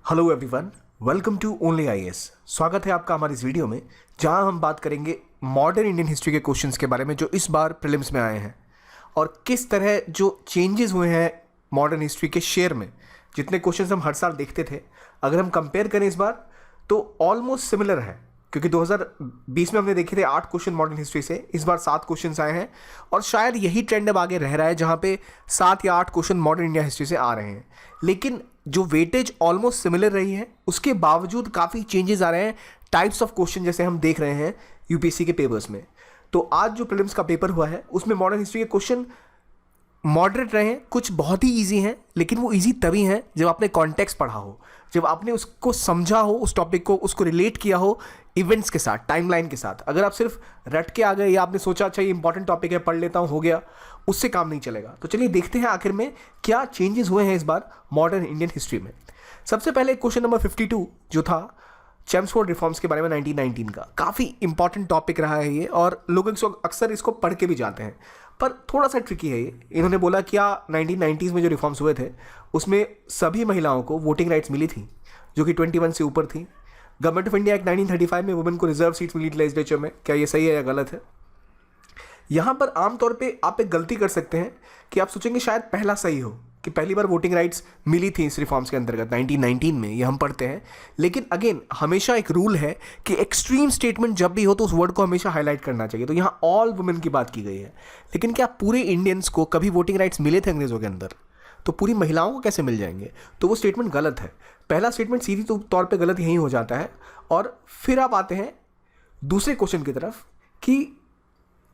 Hello everyone, welcome to only IAS. स्वागत है आपका हमारी इस वीडियो में, जहां हम बात करेंगे मॉडर्न इंडियन हिस्ट्री के क्वेश्चंस के बारे में जो इस बार प्रीलिम्स में आए हैं और किस तरह जो चेंजेस हुए हैं मॉडर्न हिस्ट्री के शेयर में। जितने क्वेश्चंस हम हर साल देखते थे, अगर हम कंपेयर करें इस बार तो ऑलमोस्ट सिमिलर है, क्योंकि 2020 में हमने देखे थे 8 क्वेश्चन मॉडर्न हिस्ट्री से, इस बार 7 क्वेश्चन आए हैं और शायद यही ट्रेंड अब आगे रह रहा है जहां पे 7 या 8 क्वेश्चन मॉडर्न इंडिया हिस्ट्री से आ रहे हैं। लेकिन जो वेटेज ऑलमोस्ट सिमिलर रही है, उसके बावजूद काफ़ी चेंजेस आ रहे हैं टाइप्स ऑफ क्वेश्चन, जैसे हम देख रहे हैं यूपीएससी के पेपर्स में। तो आज जो प्रीलिम्स का पेपर हुआ है उसमें मॉडर्न हिस्ट्री के क्वेश्चन मॉडरेट रहे हैं, कुछ बहुत ही ईजी हैं, लेकिन वो ईजी तभी हैं जब आपने कॉन्टेक्स्ट पढ़ा हो, जब आपने उसको समझा हो, उस टॉपिक को उसको रिलेट किया हो इवेंट्स के साथ, टाइमलाइन के साथ। अगर आप सिर्फ रट के आ गए या आपने सोचा अच्छा ये इंपॉर्टेंट टॉपिक है, पढ़ लेता हूँ, हो गया, उससे काम नहीं चलेगा। तो चलिए देखते हैं आखिर में क्या चेंजेस हुए हैं इस बार मॉडर्न इंडियन हिस्ट्री में। सबसे पहले क्वेश्चन नंबर 52 जो था चेम्सफोर्ड रिफॉर्म्स के बारे में 1919 का, काफ़ी इंपॉर्टेंट टॉपिक रहा है ये और लोग अक्सर इसको पढ़ के भी जाते हैं, पर थोड़ा सा ट्रिकी है ये। इन्होंने बोला क्या 1990s में जो रिफॉर्म्स हुए थे उसमें सभी महिलाओं को वोटिंग राइट्स मिली थी जो कि 21 से ऊपर थी। गवर्नमेंट ऑफ इंडिया एक्ट 1935 में वुमेन को रिजर्व सीट्स मिली थी लेजिस्लेचर में, क्या ये सही है या गलत है? यहाँ पर आमतौर पे आप एक गलती कर सकते हैं कि आप सोचेंगे शायद पहला सही हो कि पहली बार वोटिंग राइट्स मिली थी इस रिफॉर्म्स के अंतर्गत 1919 में, ये हम पढ़ते हैं। लेकिन अगेन हमेशा एक रूल है कि एक्सट्रीम स्टेटमेंट जब भी हो तो उस वर्ड को हमेशा हाईलाइट करना चाहिए। तो यहाँ ऑल वुमेन की बात की गई है, लेकिन क्या पूरे इंडियंस को कभी वोटिंग राइट्स मिले थे अंग्रेजों के अंदर? तो पूरी महिलाओं को कैसे मिल जाएंगे? तो वो स्टेटमेंट गलत है। पहला स्टेटमेंट सीधी तौर पर गलत यही हो जाता है। और फिर आप आते हैं दूसरे क्वेश्चन की तरफ कि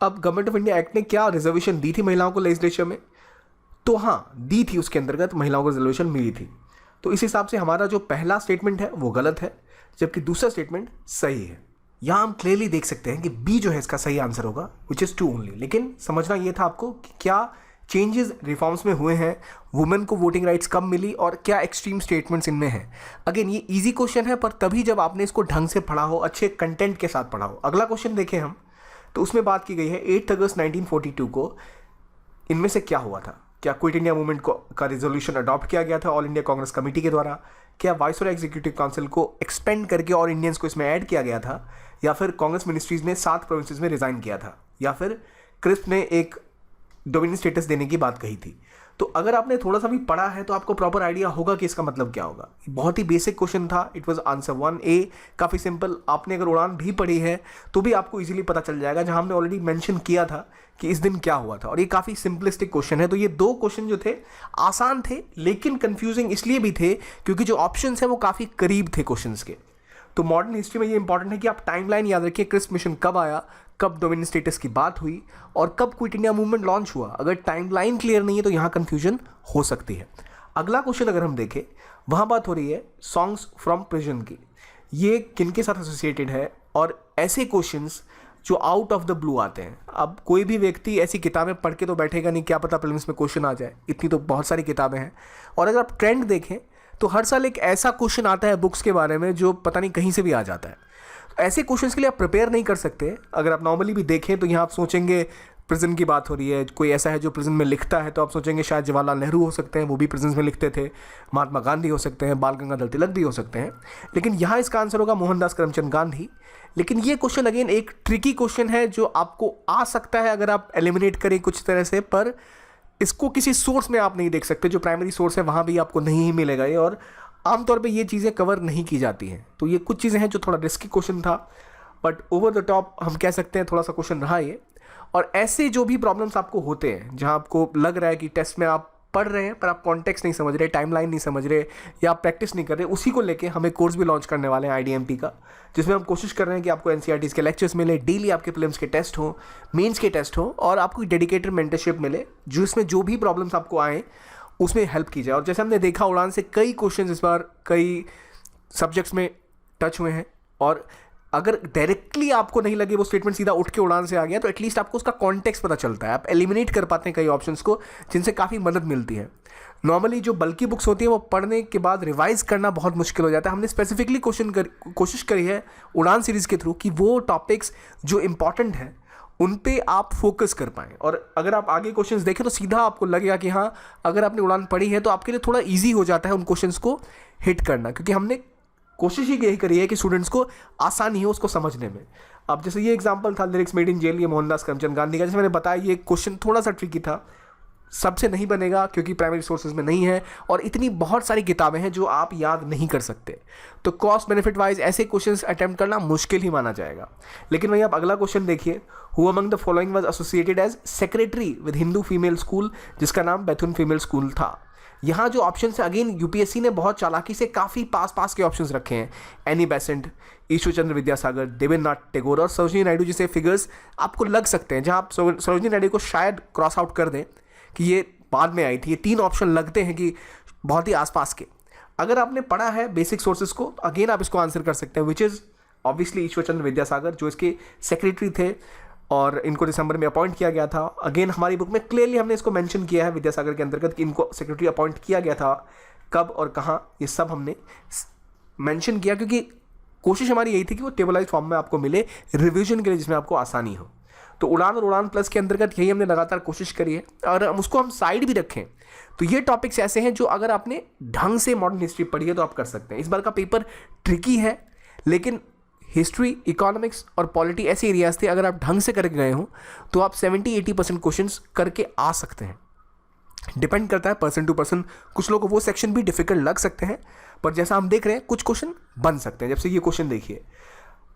अब गवर्नमेंट ऑफ इंडिया एक्ट ने क्या रिजर्वेशन दी थी महिलाओं को लेजिस्लेचर में? तो हाँ, दी थी, उसके अंतर्गत महिलाओं को रिजर्वेशन मिली थी। तो इस हिसाब से हमारा जो पहला स्टेटमेंट है वो गलत है, जबकि दूसरा स्टेटमेंट सही है। यहाँ हम क्लियरली देख सकते हैं कि बी जो है इसका सही आंसर होगा, विच इज़ 2 ओनली। लेकिन समझना ये था आपको कि क्या चेंजेस रिफॉर्म्स में हुए हैं, वुमेन को वोटिंग राइट्स कब मिली और क्या एक्सट्रीम स्टेटमेंट्स इनमें हैं। अगेन ये इजी क्वेश्चन है, पर तभी जब आपने इसको ढंग से पढ़ा हो, अच्छे कंटेंट के साथ पढ़ा हो। अगला क्वेश्चन देखें हम, तो उसमें बात की गई है 8 अगस्त 1942 को इनमें से क्या हुआ था? क्या क्विट इंडिया मूवमेंट का रिजोल्यूशन अडॉप्ट किया गया था ऑल इंडिया कांग्रेस कमेटी के द्वारा? क्या वाइसरॉय एग्जीक्यूटिव काउंसिल को एक्सपेंड करके और इंडियंस को इसमें ऐड किया गया था? या फिर कांग्रेस मिनिस्ट्रीज ने 7 प्रोविंसेस में रिजाइन किया था? या फिर क्रिस्प ने एक डोमिनियन स्टेटस देने की बात कही थी? तो अगर आपने थोड़ा सा भी पढ़ा है तो आपको प्रॉपर आइडिया होगा कि इसका मतलब क्या होगा। बहुत ही बेसिक क्वेश्चन था, इट वाज आंसर 1A, काफ़ी सिंपल। आपने अगर उड़ान भी पढ़ी है तो भी आपको इजीली पता चल जाएगा, जहां हमने ऑलरेडी मेंशन किया था कि इस दिन क्या हुआ था। और ये काफ़ी सिंपलिस्टिक क्वेश्चन है। तो ये 2 क्वेश्चन जो थे आसान थे, लेकिन कंफ्यूजिंग इसलिए भी थे क्योंकि जो ऑप्शन है वो काफ़ी करीब थे क्वेश्चन के। तो मॉडर्न हिस्ट्री में ये इंपॉर्टेंट है कि आप टाइमलाइन याद रखिए, क्रिस्प मिशन कब आया, कब डोमिनियन स्टेटस की बात हुई और कब क्विट इंडिया मूवमेंट लॉन्च हुआ। अगर टाइमलाइन क्लियर नहीं है तो यहाँ कंफ्यूजन हो सकती है। अगला क्वेश्चन अगर हम देखें, वहाँ बात हो रही है सॉन्ग्स फ्रॉम प्रिजन की। ये किनके साथ एसोसिएटेड है और ऐसे क्वेश्चंस जो आउट ऑफ द ब्लू आते हैं। अब कोई भी व्यक्ति ऐसी किताबें पढ़ के तो बैठेगा नहीं, क्या पता प्रीलिम्स में क्वेश्चन आ जाए, इतनी तो बहुत सारी किताबें हैं। और अगर आप ट्रेंड देखें तो हर साल एक ऐसा क्वेश्चन आता है बुक्स के बारे में जो पता नहीं कहीं से भी आ जाता है। ऐसे क्वेश्चंस के लिए आप प्रिपेयर नहीं कर सकते। अगर आप नॉर्मली भी देखें तो यहाँ आप सोचेंगे प्रिजन की बात हो रही है, कोई ऐसा है जो प्रिजन में लिखता है, तो आप सोचेंगे शायद जवाहरलाल नेहरू हो सकते हैं, वो भी प्रिजन में लिखते थे, महात्मा गांधी हो सकते हैं, बाल गंगाधर तिलक भी हो सकते हैं। लेकिन यहाँ इसका आंसर होगा मोहनदास करमचंद गांधी। लेकिन ये क्वेश्चन अगेन एक ट्रिकी क्वेश्चन है जो आपको आ सकता है अगर आप एलिमिनेट करें कुछ तरह से, पर इसको किसी सोर्स में आप नहीं देख सकते। जो प्राइमरी सोर्स है वहाँ भी आपको नहीं ही मिलेगा ये, और आमतौर पे ये चीज़ें कवर नहीं की जाती हैं। तो ये कुछ चीज़ें हैं जो थोड़ा रिस्की क्वेश्चन था, बट ओवर द टॉप हम कह सकते हैं थोड़ा सा क्वेश्चन रहा ये। और ऐसे जो भी प्रॉब्लम्स आपको होते हैं जहां आपको लग रहा है कि टेस्ट में आप पढ़ रहे हैं पर आप कॉन्टेक्स्ट नहीं समझ रहे, टाइमलाइन नहीं समझ रहे या आप प्रैक्टिस नहीं कर रहे, उसी को लेके हम एक कोर्स भी लॉन्च करने वाले हैं IDMP का, जिसमें हम कोशिश कर रहे हैं कि आपको NCERTs के लेक्चर्स मिले, डेली आपके प्रीलिम्स के टेस्ट हो, मेंस के टेस्ट हो, और आपको डेडिकेटेड मेंटरशिप मिले जिसमें जो भी प्रॉब्लम्स आपको आए उसमें हेल्प की जाए। और जैसे हमने देखा उड़ान से कई क्वेश्चन इस बार कई सब्जेक्ट्स में टच हुए हैं, और अगर डायरेक्टली आपको नहीं लगे वो स्टेटमेंट सीधा उठ के उड़ान से आ गया तो एटलीस्ट आपको उसका कॉन्टेक्स्ट पता चलता है, आप एलिमिनेट कर पाते हैं कई ऑप्शंस को, जिनसे काफ़ी मदद मिलती है। नॉर्मली जो बल्कि बुक्स होती हैं वो पढ़ने के बाद रिवाइज करना बहुत मुश्किल हो जाता है। हमने स्पेसिफिकली कोशिश करी है उड़ान सीरीज़ के थ्रू कि वो टॉपिक्स जो इंपॉर्टेंट हैं उन पे आप फोकस कर पाएँ। और अगर आप आगे क्वेश्चंस देखें तो सीधा आपको लगेगा कि हाँ, अगर आपने उड़ान पढ़ी है तो आपके लिए थोड़ा ईजी हो जाता है उन क्वेश्चंस को हिट करना, क्योंकि हमने कोशिश ही यही करी है कि स्टूडेंट्स को आसानी हो उसको समझने में। अब जैसे ये एग्जांपल था लिरिक्स मेड इन जेल, ये मोहनदास करमचंद गांधी का, जैसे मैंने बताया ये क्वेश्चन थोड़ा सा ट्रिकी था, सबसे नहीं बनेगा क्योंकि प्राइमरी सोर्सेज में नहीं है और इतनी बहुत सारी किताबें हैं जो आप याद नहीं कर सकते, तो कॉस्ट बेनिफिट वाइज ऐसे क्वेश्चंस अटेम्प्ट करना मुश्किल ही माना जाएगा। लेकिन वहीं आप अगला क्वेश्चन देखिए, who among the following was associated as secretary with Hindu female school, जिसका नाम बैथुन फीमेल स्कूल था। यहाँ जो ऑप्शन है अगेन यूपीएससी ने बहुत चालाकी से काफ़ी पास के ऑप्शंस रखे हैं, एनी बेसेंट, ईश्वर चंद्र विद्यासागर, देवेंद्रनाथ टैगोर और सरोजिनी नायडू जैसे फिगर्स आपको लग सकते हैं, जहाँ आप सरोजिनी नायडू को शायद क्रॉस आउट कर दें कि ये बाद में आई थी। ये 3 ऑप्शन लगते हैं कि बहुत ही आसपास के। अगर आपने पढ़ा है बेसिक सोर्सेज को तो अगेन आप इसको आंसर कर सकते हैं, which is obviously Ishwar Chandra Vidyasagar, जो इसके सेक्रेटरी थे और इनको दिसंबर में अपॉइंट किया गया था। अगेन हमारी बुक में क्लियरली हमने इसको मेंशन किया है विद्यासागर के अंतर्गत कि इनको सेक्रेटरी अपॉइंट किया गया था, कब और कहाँ, ये सब हमने मेंशन किया, क्योंकि कोशिश हमारी यही थी कि वो टेबलाइज फॉर्म में आपको मिले रिवीजन के लिए, जिसमें आपको आसानी हो। तो उड़ान और उड़ान प्लस के अंतर्गत यही हमने लगातार कोशिश करी है, और हम उसको साइड भी रखें तो ये टॉपिक्स ऐसे हैं जो अगर आपने ढंग से मॉडर्न हिस्ट्री पढ़ी है तो आप कर सकते हैं। इस बार का पेपर ट्रिकी है, लेकिन हिस्ट्री, इकोनॉमिक्स और पॉलिटी ऐसे एरियाज थे, अगर आप ढंग से करके गए हो तो आप 70-80% क्वेश्चंस करके आ सकते हैं। डिपेंड करता है पर्सन टू पर्सन, कुछ लोगों को वो सेक्शन भी डिफिकल्ट लग सकते हैं, पर जैसा हम देख रहे हैं कुछ क्वेश्चन बन सकते हैं। जब से ये क्वेश्चन देखिए,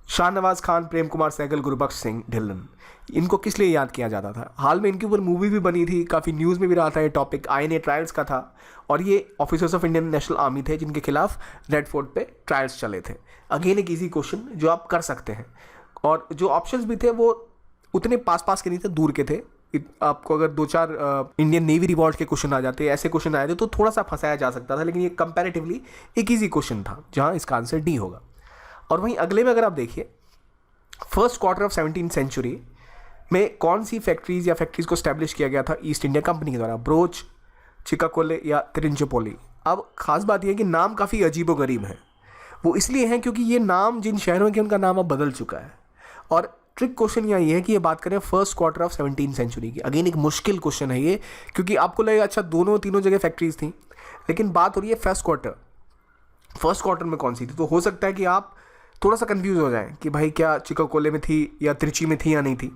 शाहनवाज खान, प्रेम कुमार सहगल, गुरबख्श सिंह ढिल्लन, इनको किस लिए याद किया जाता था? हाल में इनके ऊपर मूवी भी बनी थी, काफ़ी न्यूज़ में भी रहा था ये टॉपिक, INA ट्रायल्स का था, और ये officers of Indian national army थे जिनके खिलाफ रेड फोर्ट पे ट्रायल्स चले थे। अगेन एक ईजी क्वेश्चन जो आप कर सकते हैं, और जो ऑप्शंस भी थे वो उतने पास के नहीं थे, दूर के थे। आपको अगर 2-4 इंडियन नेवी रिवॉर्ड के क्वेश्चन आ जाते, ऐसे क्वेश्चन आए थे तो थोड़ा सा फंसाया जा सकता था, लेकिन ये कंपैरेटिवली एक ईजी क्वेश्चन था जहाँ इसका आंसर डी होगा। और वहीं अगले में अगर आप देखिए, first quarter of 17th century में कौन सी फैक्ट्रीज को स्टैब्लिश किया गया था ईस्ट इंडिया कंपनी के द्वारा? ब्रोच, चिकाकोले या तिरुचिरापल्ली। अब खास बात यह है कि नाम काफ़ी अजीबोगरीब है, वो इसलिए हैं क्योंकि ये नाम जिन शहरों के उनका नाम अब बदल चुका है। और ट्रिक क्वेश्चन यहाँ ये है कि ये बात करें first quarter of 17th century की। अगेन एक मुश्किल क्वेश्चन है ये, क्योंकि आपको लगेगा अच्छा तीनों जगह फैक्ट्रीज थी, लेकिन बात हो रही है फर्स्ट क्वार्टर में कौन सी थी। तो हो सकता है कि आप थोड़ा सा कंफ्यूज हो जाएं कि भाई क्या चिकाकोले में थी या त्रिची में थी या नहीं थी,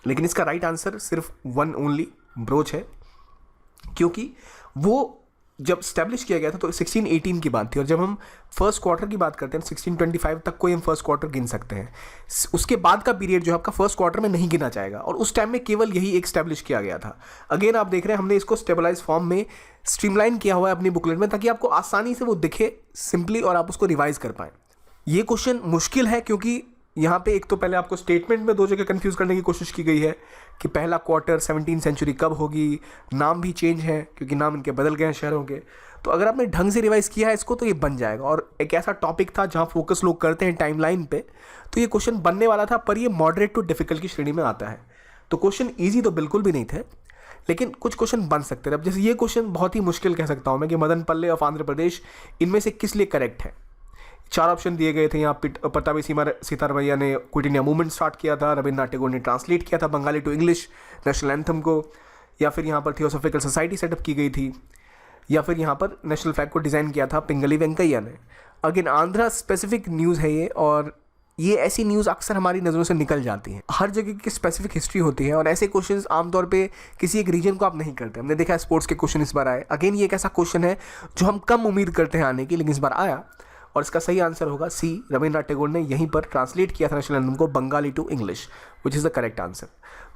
लेकिन इसका राइट आंसर सिर्फ वन ओनली ब्रोच है, क्योंकि वो जब स्टैब्लिश किया गया था तो 1618 की बात थी, और जब हम फर्स्ट क्वार्टर की बात करते हैं 1625 तक को हम फर्स्ट क्वार्टर गिन सकते हैं। उसके बाद का पीरियड जो है आपका फर्स्ट क्वार्टर में नहीं गिना जाएगा, और उस टाइम में केवल यही एक स्टैब्लिश किया गया था। अगेन आप देख रहे हैं हमने इसको स्टेबलाइज फॉर्म में स्ट्रीमलाइन किया हुआ है अपनी बुकलेट में, ताकि आपको आसानी से वो दिखे सिंपली और आप उसको रिवाइज कर पाएँ। ये क्वेश्चन मुश्किल है क्योंकि यहाँ पे एक तो पहले आपको स्टेटमेंट में 2 जगह कंफ्यूज करने की कोशिश की गई है कि पहला क्वार्टर 17th सेंचुरी कब होगी, नाम भी चेंज है क्योंकि नाम इनके बदल गए हैं शहरों के। तो अगर आपने ढंग से रिवाइज किया है इसको तो ये बन जाएगा, और एक ऐसा टॉपिक था जहाँ फोकस लोग करते हैं टाइमलाइन पे, तो ये क्वेश्चन बनने वाला था, पर ये मॉडरेट टू डिफिकल्ट की श्रेणी में आता है। तो क्वेश्चन ईजी तो बिल्कुल भी नहीं थे, लेकिन कुछ क्वेश्चन बन सकते थे। अब जैसे ये क्वेश्चन बहुत ही मुश्किल कह सकता हूँ मैं कि मदनपल्ले ऑफ आंध्र प्रदेश इनमें से किस लिए करेक्ट है। 4 ऑप्शन दिए गए थे यहाँ। पट्टाभी सीतारमैया ने क्विट इंडिया मूवमेंट स्टार्ट किया था, रविन्द्रनाथ टैगोर ने ट्रांसलेट किया था Bengali to English national anthem को, या फिर यहाँ पर थियोसॉफिकल सोसाइटी सेटअप की गई थी, या फिर यहाँ पर नेशनल फ्लैग को डिज़ाइन किया था पिंगली वेंकैया ने। अगेन आंध्रा स्पेसिफिक न्यूज़ है ये, और ये ऐसी न्यूज़ अक्सर हमारी नज़रों से निकल जाती हैं। हर जगह की स्पेसिफिक हिस्ट्री होती है, और ऐसे क्वेश्चंस आमतौर पे किसी एक रीजन को आप नहीं करते। हमने देखा है स्पोर्ट्स के क्वेश्चन इस बार आए। अगेन ये एक ऐसा क्वेश्चन है जो हम कम उम्मीद करते हैं आने की, लेकिन इस बार आया, और इसका सही आंसर होगा सी। रविन्द्रनाथ टैगोर ने यहीं पर ट्रांसलेट किया था नेशनल एंथम को Bengali to English, which is the correct answer.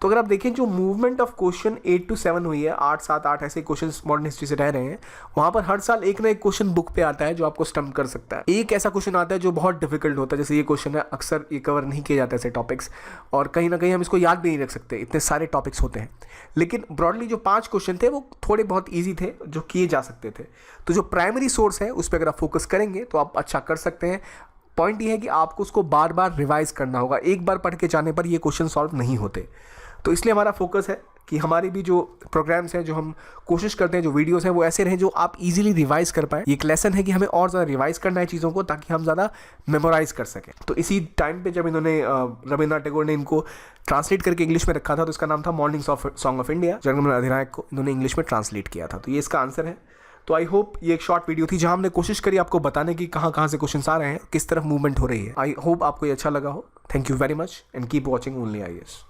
तो अगर आप देखें जो मूवमेंट ऑफ क्वेश्चन 8 to 7 हुई है, 8-7-8 ऐसे क्वेश्चन मॉडर्न हिस्ट्री से रह रहे हैं, वहाँ पर हर साल एक ना एक क्वेश्चन बुक पे आता है जो आपको स्टम्प कर सकता है। एक ऐसा क्वेश्चन आता है जो बहुत डिफिकल्ट होता है, जैसे ये क्वेश्चन है, अक्सर ये कवर नहीं किए जाते ऐसे टॉपिक्स, और कहीं ना कहीं हम इसको याद भी नहीं रख सकते, इतने सारे टॉपिक्स होते हैं। लेकिन ब्रॉडली जो 5 क्वेश्चन थे वो थोड़े बहुत ईजी थे जो किए जा सकते थे। तो जो प्राइमरी सोर्स है उस पर अगर आप फोकस करेंगे तो आप अच्छा कर सकते हैं। पॉइंट ये है कि आपको उसको बार बार रिवाइज करना होगा, एक बार पढ़ के जाने पर ये क्वेश्चन सॉल्व नहीं होते। तो इसलिए हमारा फोकस है कि हमारी भी जो प्रोग्राम्स हैं, जो हम कोशिश करते हैं, जो वीडियोस हैं, वो ऐसे रहें जो आप इजीली रिवाइज कर पाएँ। ये एक लेसन है कि हमें और ज़्यादा रिवाइज करना है चीज़ों को, ताकि हम ज़्यादा मेमोराइज कर सकें। तो इसी टाइम पे जब इन्होंने रविन्द्रनाथ टैगोर ने इनको ट्रांसलेट करके इंग्लिश में रखा था, तो इसका नाम था मॉर्निंग सॉन्ग ऑफ इंडिया। जनगण अधिनायक को इन्होंने इंग्लिश में ट्रांसलेट किया था। तो ये इसका आंसर है। तो आई होप ये एक शॉर्ट वीडियो थी जहां हमने कोशिश करी आपको बताने की कहाँ कहाँ से क्वेश्चंस आ रहे हैं, किस तरफ मूवमेंट हो रही है। आई होप आपको ये अच्छा लगा हो। Thank you very much and keep watching only IAS.